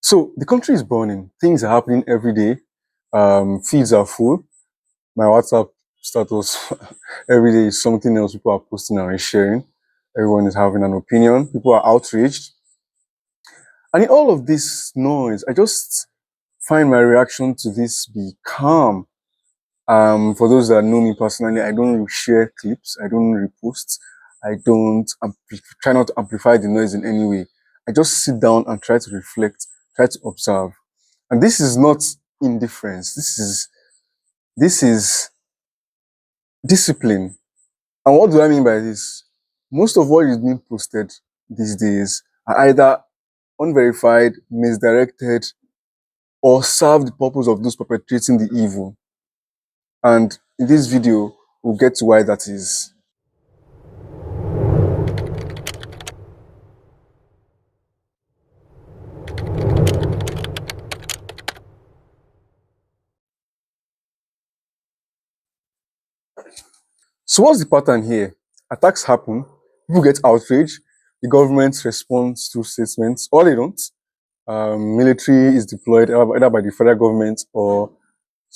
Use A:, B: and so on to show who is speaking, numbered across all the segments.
A: So the country is burning. Things are happening every day. Feeds are full. My WhatsApp status every day is something else. People are posting and sharing. Everyone is having an opinion. People are outraged. And in all of this noise, I just find my reaction to this be calm. For those that know me personally, I don't share clips. I don't repost. I don't try not to amplify the noise in any way. I just sit down and try to reflect, try to observe. And this is not indifference. This is discipline. And what do I mean by this? Most of what is being posted these days are either unverified, misdirected, or serve the purpose of those perpetrating the evil. And in this video, we'll get to why that is. So what's the pattern here? Attacks happen, people get outraged, the government responds through statements, or they don't. Military is deployed either by the federal government or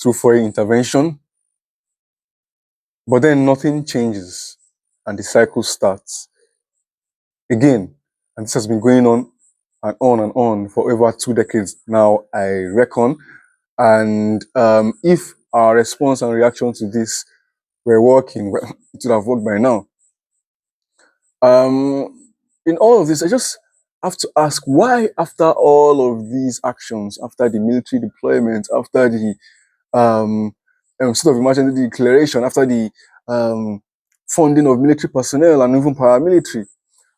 A: through foreign intervention. But then nothing changes and the cycle starts again. And this has been going on and on and on for over 2 decades now, I reckon. And if our response and reaction to this were working, well, it would have worked by now. In all of this, I just have to ask why, after all of these actions, after the military deployment, after the sort of emergency declaration, after the funding of military personnel and even paramilitary,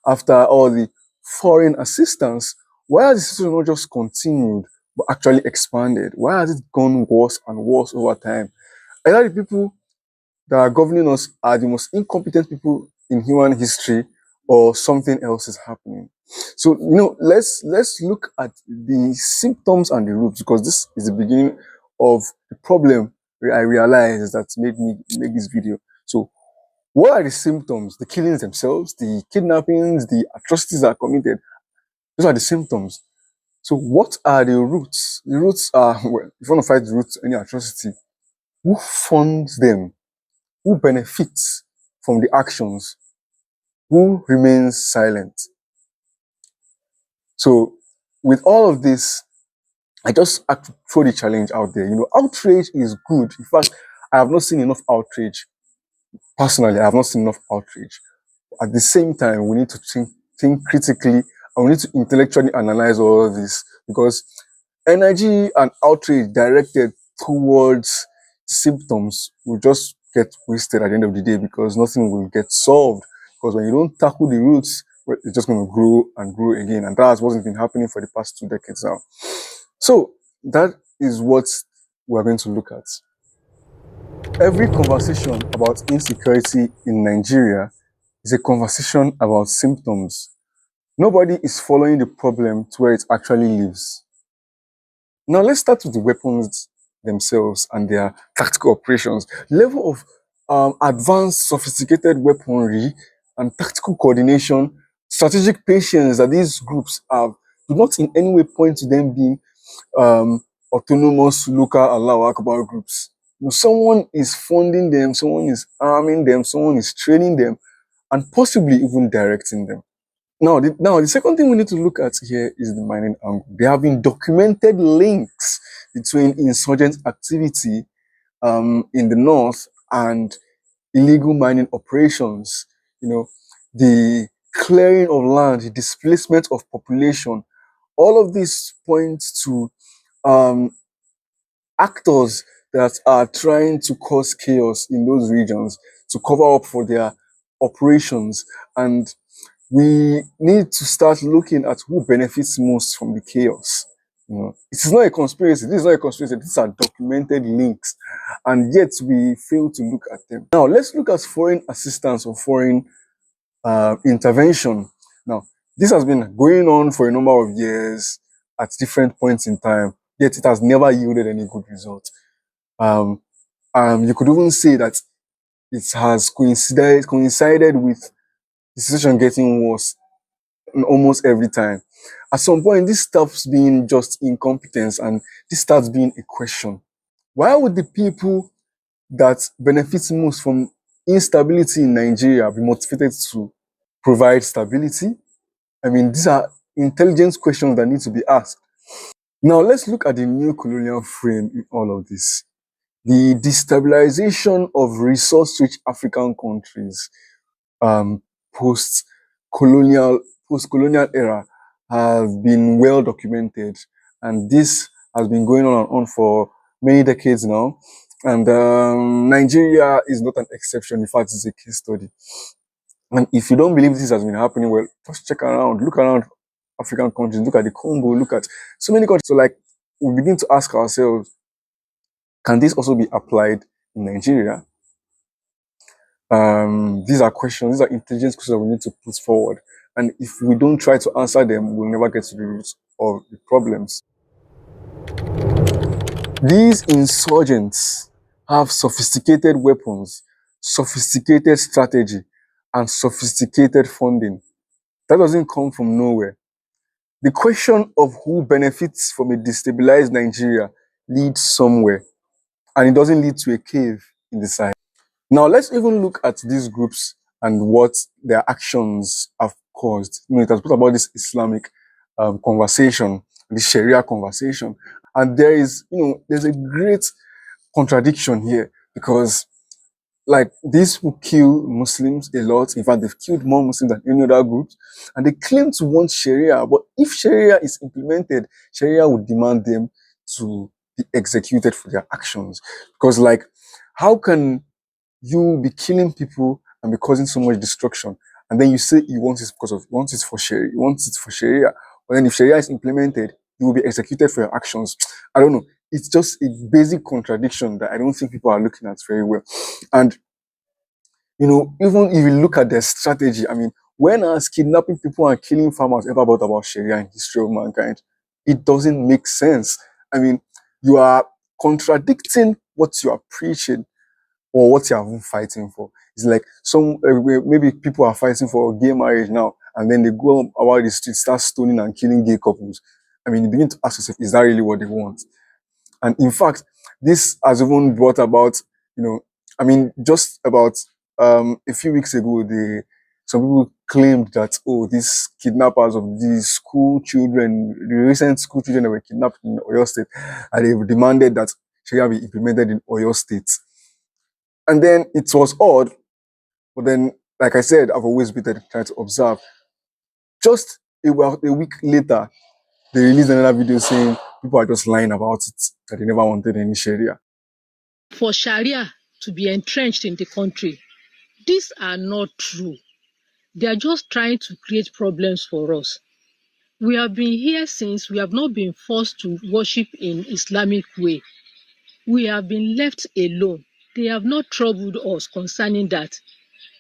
A: after all the foreign assistance, why has the situation not just continued but actually expanded? Why has it gone worse and worse over time? Either the people that are governing us are the most incompetent people in human history, or something else is happening. So, let's look at the symptoms and the roots, because this is the beginning of the problem I realized that made me make this video. So, what are the symptoms? The killings themselves, the kidnappings, the atrocities that are committed. Those are the symptoms. So, what are the roots? The roots are, well, if you want to fight the roots of any atrocity, who funds them? Who benefits from the actions? Who remains silent? So, with all of this, I just have to throw the challenge out there. Outrage is good. In fact, I have not seen enough outrage. Personally, I have not seen enough outrage. At the same time, we need to think critically, and we need to intellectually analyze all of this, because energy and outrage directed towards symptoms will just get wasted at the end of the day, because nothing will get solved. Because when you don't tackle the roots, well, it's just going to grow and grow again. And that's what's been happening for the past 2 decades now. So that is what we're going to look at. Every conversation about insecurity in Nigeria is a conversation about symptoms. Nobody is following the problem to where it actually lives. Now, let's start with the weapons themselves and their tactical operations. Level of advanced, sophisticated weaponry and tactical coordination, strategic patience that these groups have, do not in any way point to them being autonomous, local, Allahu Akbar groups. Someone is funding them, someone is arming them, someone is training them, and possibly even directing them. Now, the second thing we need to look at here is the mining angle. There have been documented links between insurgent activity in the north and illegal mining operations. The clearing of land, the displacement of population. All of this points to actors that are trying to cause chaos in those regions to cover up for their operations. And we need to start looking at who benefits most from the chaos. It is not a conspiracy. This is not a conspiracy. These are documented links, and yet we fail to look at them. Now, let's look at foreign assistance or foreign intervention. Now, this has been going on for a number of years at different points in time, yet it has never yielded any good result. You could even say that it has coincided with the situation getting worse almost every time. At some point, this stops being just incompetence and this starts being a question. Why would the people that benefit most from instability in Nigeria be motivated to provide stability? I mean, these are intelligence questions that need to be asked. Now, let's look at the neo-colonial frame in all of this. The destabilization of resource-rich African countries um, post-colonial post-colonial era has been well documented, and this has been going on and on for many decades now. And Nigeria is not an exception. In fact, it's a case study. And if you don't believe this has been happening, well, just check around, look around African countries, look at the Congo, look at so many countries. So, like, we begin to ask ourselves, can this also be applied in Nigeria? These are questions, these are intelligence questions that we need to put forward. And if we don't try to answer them, we'll never get to the root of the problems. These insurgents have sophisticated weapons, sophisticated strategy, and sophisticated funding. That doesn't come from nowhere. The question of who benefits from a destabilized Nigeria leads somewhere, and it doesn't lead to a cave in the side. Now, let's even look at these groups and what their actions have caused. It has brought about this Islamic conversation, this Sharia conversation. And there's a great contradiction here because, like, these will kill Muslims a lot. In fact, they've killed more Muslims than any other group. And they claim to want Sharia. But if Sharia is implemented, Sharia would demand them to be executed for their actions. Because, like, how can you be killing people and be causing so much destruction, and then you say you want it because of for Sharia, you want it for Sharia, but then if Sharia is implemented, you will be executed for your actions. I don't know. It's just a basic contradiction that I don't think people are looking at very well. And even if you look at their strategy, I mean, when has kidnapping people and killing farmers ever brought about Sharia in history of mankind? It doesn't make sense. I mean, you are contradicting what you are preaching or what you are fighting for. It's like maybe people are fighting for gay marriage now, and then they go about the street, start stoning and killing gay couples. I mean, you begin to ask yourself, is that really what they want? And in fact, this has even brought about, I mean, just about a few weeks ago, some people claimed that, oh, these kidnappers of these school children, the recent school children that were kidnapped in Oyo State, and they demanded that Sharia be implemented in Oyo State. And then it was odd, but then, like I said, I've always been trying to observe. Just a week later, they released another video saying people are just lying about it, that they never wanted any Sharia.
B: For Sharia to be entrenched in the country, these are not true. They are just trying to create problems for us. We have been here since we have not been forced to worship in Islamic way. We have been left alone. They have not troubled us concerning that.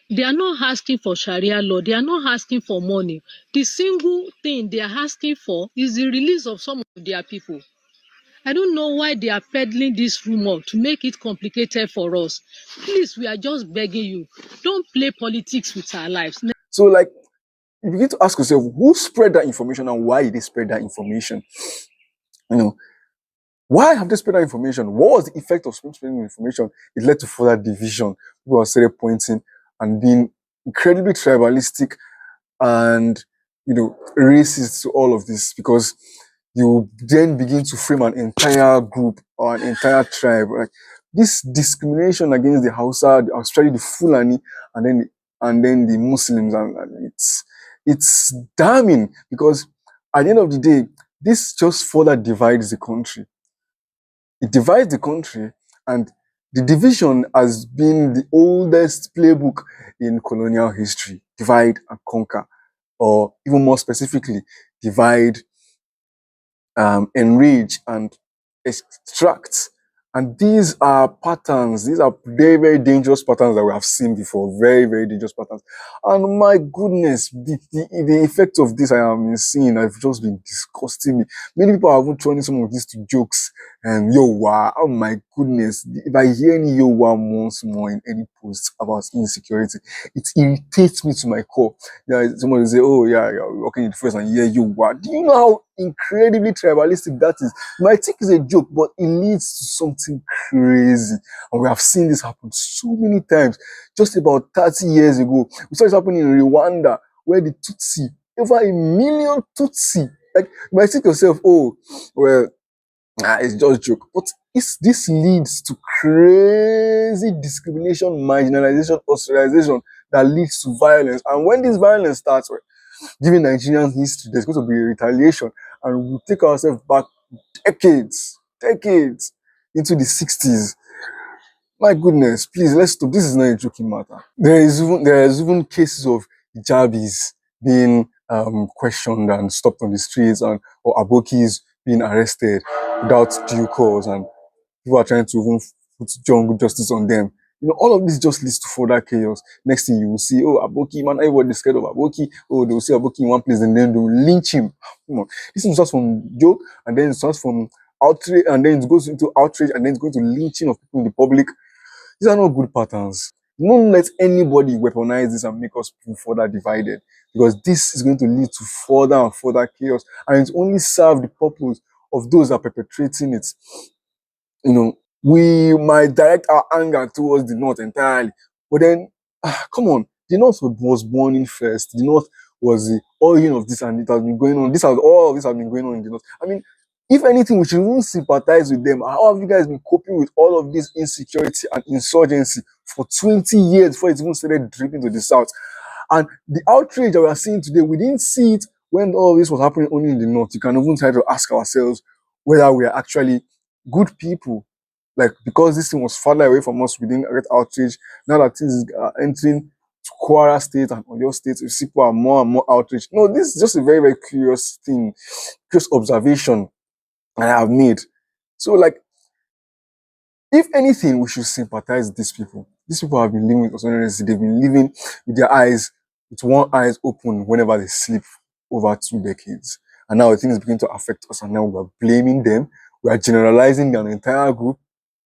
B: They are not asking for Sharia law. They are not asking for money. The single thing they are asking for is the release of some of their people. I don't know why they are peddling this rumor to make it complicated for us. Please, we are just begging you, don't play politics with our lives.
A: So, like, you begin to ask yourself, who spread that information and why did they spread that information? Why have they spread that information? What was the effect of spreading information? It led to further division. People started pointing and being incredibly tribalistic and racist to all of this, because you then begin to frame an entire group or an entire tribe. Like, this discrimination against the Hausa, especially the Fulani, and then the Muslims, and it's damning, because at the end of the day, this just further divides the country. It divides the country, and the division has been the oldest playbook in colonial history. Divide and conquer, or even more specifically, divide, enrage, and extract. And these are patterns. These are very, very dangerous patterns that we have seen before. Very, very dangerous patterns. And my goodness, the effect of this I am seeing have just been disgusting me. Many people are even turning some of these to jokes. And yo, wow, oh my goodness. If I hear any yo, wow once more in any post about insecurity, it irritates me to my core. Yeah, someone will say, oh, yeah, you're working in the first and yeah, yo, wow. Do you know how incredibly tribalistic that is? You might think it's a joke, but it leads to something crazy. And we have seen this happen so many times. Just about 30 years ago, we saw this happen in Rwanda, where the Tutsi, over 1 million Tutsi, like, you might think to yourself, oh, well, it's just a joke. But this leads to crazy discrimination, marginalization, ostracization that leads to violence. And when this violence starts, well, given Nigerian history, there's going to be a retaliation, and we'll take ourselves back decades into the 60s. My goodness, please, let's stop. This is not a joking matter. There is even cases of hijabis being questioned and stopped on the streets, and or abokis being arrested without due cause, and people are trying to even put jungle justice on them. All of this just leads to further chaos. Next thing you will see, oh, Aboki, man, everybody is scared of Aboki. Oh, they will see Aboki in one place and then they will lynch him. Come on. This thing starts from joke, and then it starts from outrage, and then it goes into outrage, and then it's going to lynching of people in the public. These are not good patterns. Don't let anybody weaponize this and make us feel further divided, because this is going to lead to further and further chaos, and it only serve the purpose of those that are perpetrating it. We might direct our anger towards the North entirely, but then, come on, the North was born in first. The North was the origin of this, and it has been going on. All of this has been going on in the North. I mean, if anything, we should even sympathize with them. How have you guys been coping with all of this insecurity and insurgency for 20 years before it even started dripping to the South? And the outrage that we are seeing today, we didn't see it when all this was happening only in the North. You can even try to ask ourselves whether we are actually good people. Like, because this thing was farther away from us, we didn't get outrage. Now that things are entering to Kwara State and Oyo State, we see people are more and more outraged. No, this is just a very, very curious thing, curious observation I have made. So, like, if anything, we should sympathize with these people. These people have been living with autonomy. They've been living with one eye open whenever they sleep over 2 decades. And now the thing is beginning to affect us, and now we're blaming them. We are generalizing an entire group.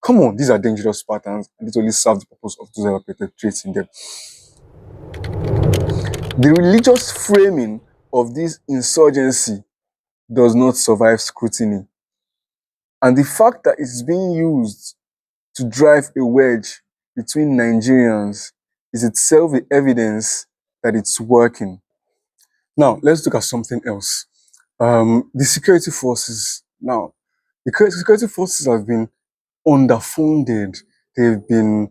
A: Come on, these are dangerous patterns, and it only serves the purpose of those that are perpetrating them. The religious framing of this insurgency does not survive scrutiny. And the fact that it's being used to drive a wedge between Nigerians is itself the evidence that it's working. Now, let's look at something else. The security forces. Now, the security forces have been underfunded. They've been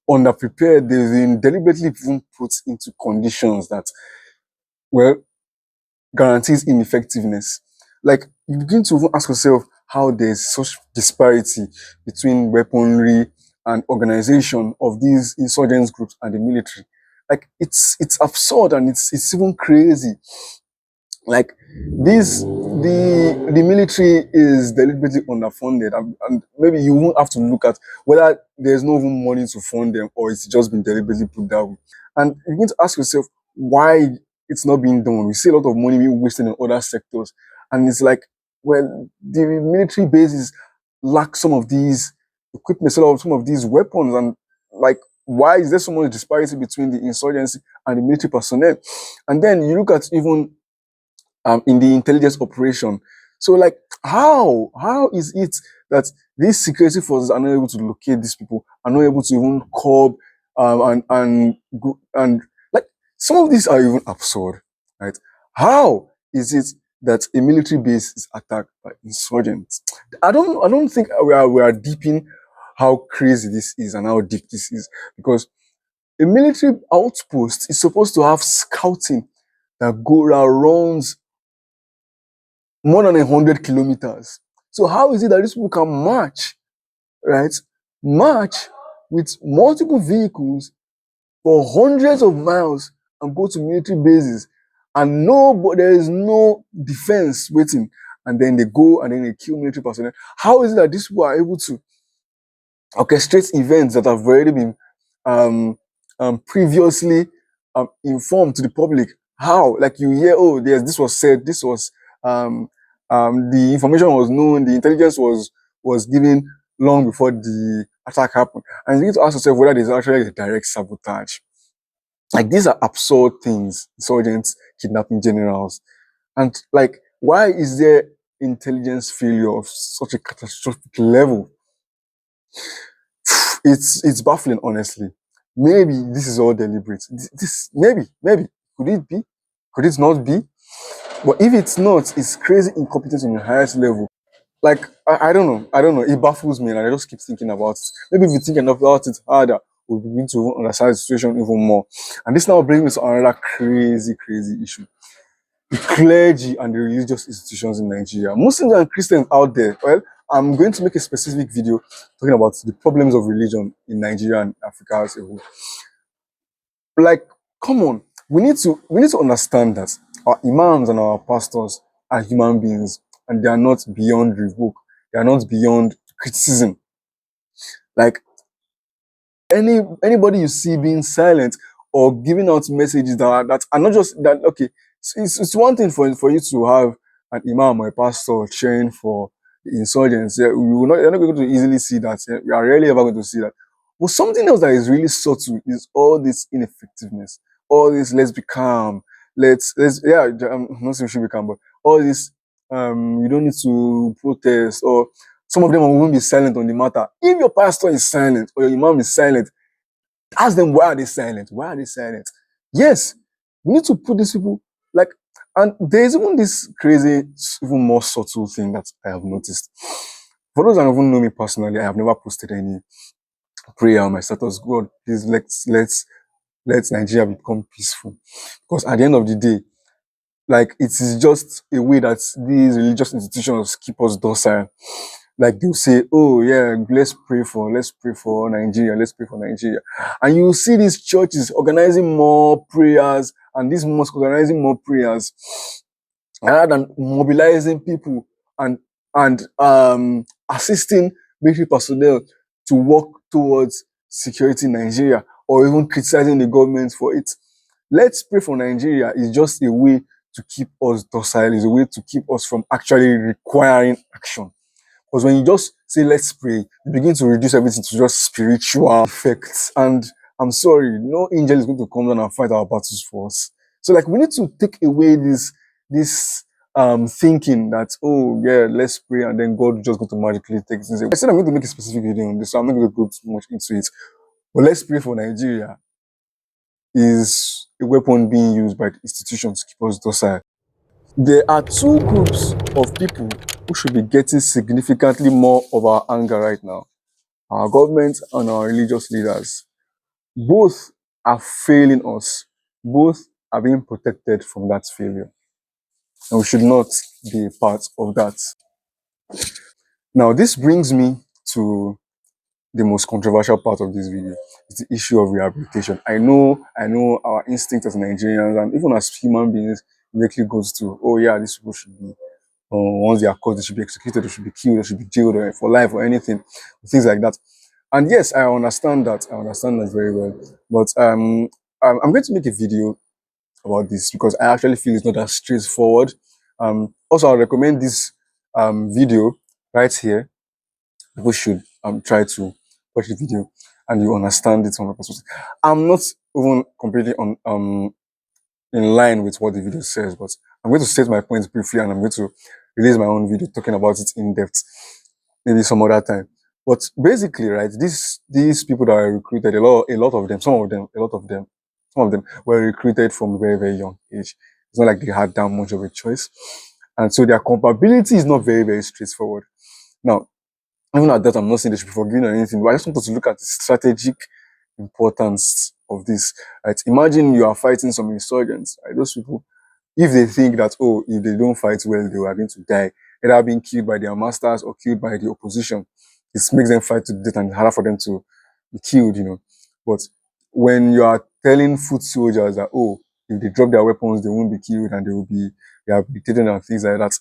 A: underprepared. They've been deliberately even put into conditions that, well, guarantees ineffectiveness. Like, you begin to even ask yourself how there's such disparity between weaponry and organization of these insurgents groups and the military. Like, it's absurd, and it's even crazy. Like, the military is deliberately underfunded, and maybe you won't have to look at whether there's no even money to fund them, or it's just been deliberately put that way. And you need to ask yourself why it's not being done. We see a lot of money being wasted in other sectors, and it's like, well, the military bases lack some of these equipment, some of these weapons, and, like, why is there so much disparity between the insurgency and the military personnel? And then you look at even in the intelligence operation. So, like, how is it that these security forces are not able to locate these people, are not able to even curb and like, some of these are even absurd, right? How is it that a military base is attacked by insurgents? I don't think we are deep in how crazy this is and how deep this is, because a military outpost is supposed to have scouting that runs more than 100 kilometers. So how is it that these people can march, right? March with multiple vehicles for hundreds of miles and go to military bases, and there is no defense waiting, and then they go and then they kill military personnel. How is it that these people are able to orchestrate events that have already been um, previously informed to the public. How? Like you hear, oh, this was said, this was um, the information was known, the intelligence was given long before the attack happened, and you need to ask yourself whether there's actually a direct sabotage. Like these are absurd things, insurgents, kidnapping generals, and like why is there intelligence failure of such a catastrophic level? It's baffling, honestly. Maybe this is all deliberate. This maybe could it be? Could it not be? But if it's not, it's crazy incompetence on the highest level. Like I don't know. It baffles me, and I just keep thinking about it. Maybe if we think enough about it harder, we'll begin to understand the situation even more. And this now brings me to another crazy issue: the clergy and the religious institutions in Nigeria. Muslims and Christians out there. Well, I'm going to make a specific video talking about the problems of religion in Nigeria and Africa as a whole. Like, come on, we need to understand that our imams and our pastors are human beings, and they are not beyond revoke. They are not beyond criticism. Like anybody you see being silent or giving out messages that are not just that. Okay, it's one thing for you to have an imam or a pastor cheering for the insurgents. Yeah, you're not going to easily see that. Yeah, we are rarely ever going to see that. But something else that is really subtle is all this ineffectiveness, all this let's be calm, let's yeah, I'm not saying we should be calm, but all this you don't need to protest, or some of them won't be silent on the matter. If your pastor is silent or your imam is silent, ask them why are they silent? Why are they silent? Yes, we need to put these people like, and there's even this crazy, even more subtle thing that I have noticed. For those that don't even know me personally, I have never posted any prayer on my status. God, please let Nigeria become peaceful. Because at the end of the day, like it is just a way that these religious institutions keep us docile. Like they'll say, oh yeah, let's pray for Nigeria, let's pray for Nigeria. And you see these churches organizing more prayers and these mosques organizing more prayers rather than mobilizing people and assisting military personnel to work towards security in Nigeria, or even criticizing the government for it. Let's pray for Nigeria is just a way to keep us docile, is a way to keep us from actually requiring action. Because when you just say, let's pray, you begin to reduce everything to just spiritual effects. And I'm sorry, no angel is going to come down and fight our battles for us. So like we need to take away this thinking that, oh yeah, let's pray and then God just going to magically take things away. I said I'm going to make a specific video on this, so I'm not going to go too much into it. But let's pray for Nigeria is a weapon being used by the institutions to keep us docile. There are two groups of people who should be getting significantly more of our anger right now: our government and our religious leaders. Both are failing us. Both are being protected from that failure. And we should not be a part of that. Now, this brings me to the most controversial part of this video. It's the issue of rehabilitation. I know our instinct as Nigerians and even as human beings immediately goes to, oh yeah, these people should be, once they are caught, they should be executed, they should be killed, they should be jailed for life or anything, things like that. And yes, I understand that. I understand that very well. But I'm going to make a video about this because I actually feel it's not that straightforward. Also, I'll recommend this video right here. People should try to watch the video and you understand it from my perspective. I'm not even completely in line with what the video says, but I'm going to state my points briefly and I'm going to release my own video talking about it in depth maybe some other time. But basically, right, these people that are recruited, a lot of them, some of them were recruited from a very young age. It's not like they had that much of a choice, and so their compatibility is not very straightforward. Now, even at that, I'm not saying they should be forgiven or anything, but I just wanted to look at the strategic importance of this. Right? Imagine you are fighting some insurgents. Right? Those people, if they think that, oh, if they don't fight well, they are going to die, either being killed by their masters or killed by the opposition, it makes them fight to the death and it's harder for them to be killed, you know. But when you are telling foot soldiers that, oh, if they drop their weapons, they won't be killed and they will be rehabilitated and things like that,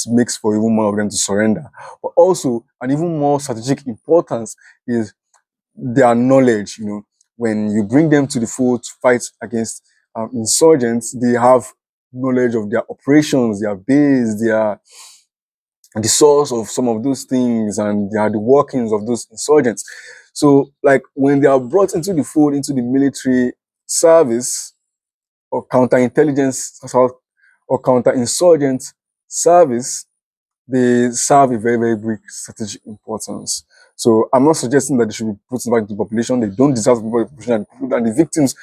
A: makes for even more of them to surrender. But also, an even more strategic importance is their knowledge. When you bring them to the fold to fight against insurgents, they have knowledge of their operations, their base, the source of some of those things, and they are the workings of those insurgents. So, like when they are brought into the fold, into the military service or counterintelligence or counterinsurgent service, they serve a very, very big strategic importance. So I'm not suggesting that they should be put back into the population. They don't deserve to be put in the population, and the victims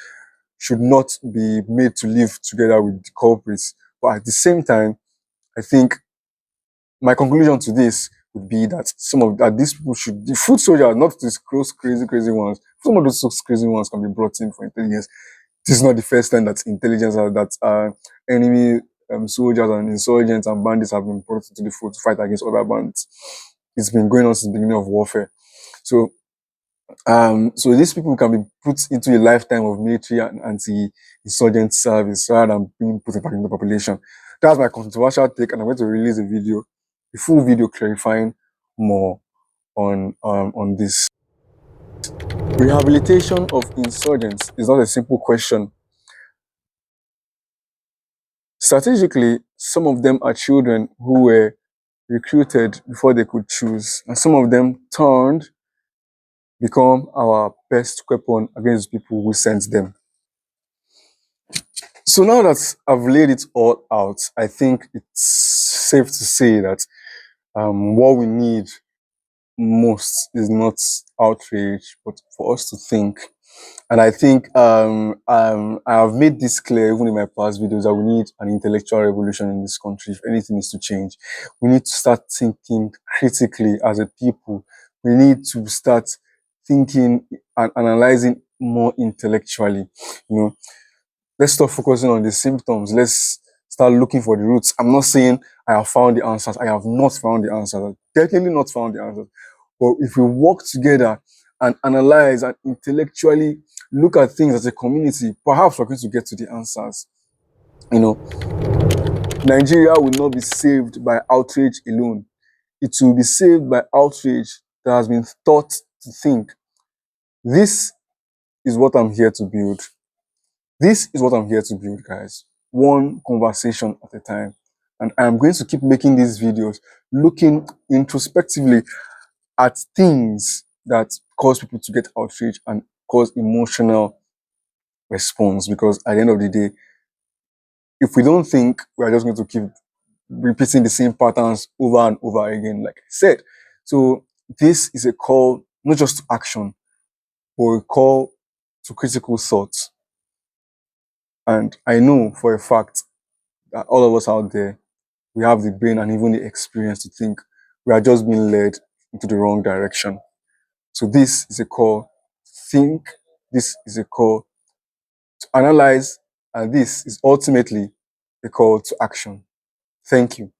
A: should not be made to live together with the culprits. But at the same time, I think my conclusion to this would be that these people should, the foot soldiers, not these crazy ones. Some of those crazy ones can be brought in for intelligence. This is not the first time that enemy soldiers and insurgents and bandits have been brought into the fold to fight against other bandits. It's been going on since the beginning of warfare. So these people can be put into a lifetime of military and anti-insurgent service rather than being put back in the population. That's my controversial take, and I'm going to release a full video clarifying more on this. Rehabilitation of insurgents is not a simple question. Strategically, some of them are children who were recruited before they could choose, and some of them become our best weapon against people who sent them. So now that I've laid it all out, I think it's safe to say that what we need most is not outrage, but for us to think. And I think I have made this clear even in my past videos that we need an intellectual revolution in this country if anything is to change. We need to start thinking critically as a people. We need to start thinking and analyzing more intellectually. Let's stop focusing on the symptoms. Let's start looking for the roots. I'm not saying I have found the answers. I have not found the answers. I've definitely not found the answers. But if we work together and analyze and intellectually look at things as a community, perhaps we're going to get to the answers. Nigeria will not be saved by outrage alone. It will be saved by outrage that has been taught to think. This is what I'm here to build. This is what I'm here to build, guys. One conversation at a time. And I'm going to keep making these videos looking introspectively at things that cause people to get outraged and cause emotional response. Because at the end of the day, if we don't think, we're just going to keep repeating the same patterns over and over again, like I said. So this is a call not just to action, but a call to critical thought. And I know for a fact that all of us out there, we have the brain and even the experience to think. We are just being led into the wrong direction. So this is a call to think. This is a call to analyze. And this is ultimately a call to action. Thank you.